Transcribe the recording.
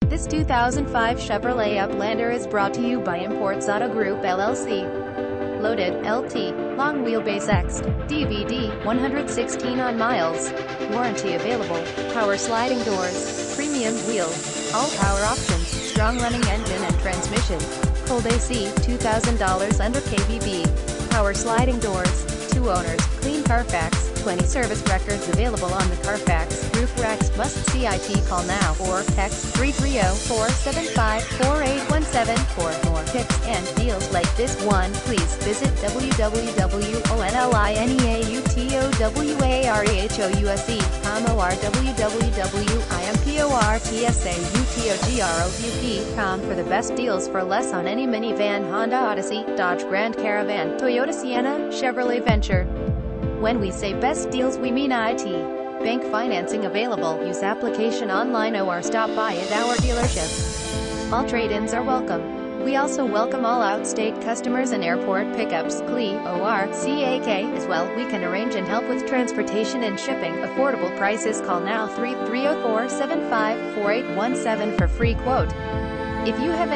This 2005 Chevrolet Uplander is brought to you by Imports Auto Group LLC. Loaded, LT, long wheelbase EXT, DVD, 116 on miles. Warranty available, power sliding doors, premium wheels, all power options, strong running engine and transmission. Cold AC, $2,000 under KBB. Power sliding doors, 2 owners, clean Carfax, 20 service records available on the Carfax. Roof racks must see IT. Call now or text 330-475-4817 for more tips and deals like this one. Please visit www.onlineautowarehous.com or www.importsautogroup.com for the best deals for less on any minivan, Honda Odyssey, Dodge Grand Caravan, Toyota Sienna, Chevrolet Venture. When we say best deals, we mean IT. Bank financing available. Use application online or stop by at our dealership. All trade-ins are welcome. We also welcome all outstate customers and airport pickups. CLE, OR, CAK as well. We can arrange and help with transportation and shipping. Affordable prices. Call now 330-475-4817 for free quote. If you have an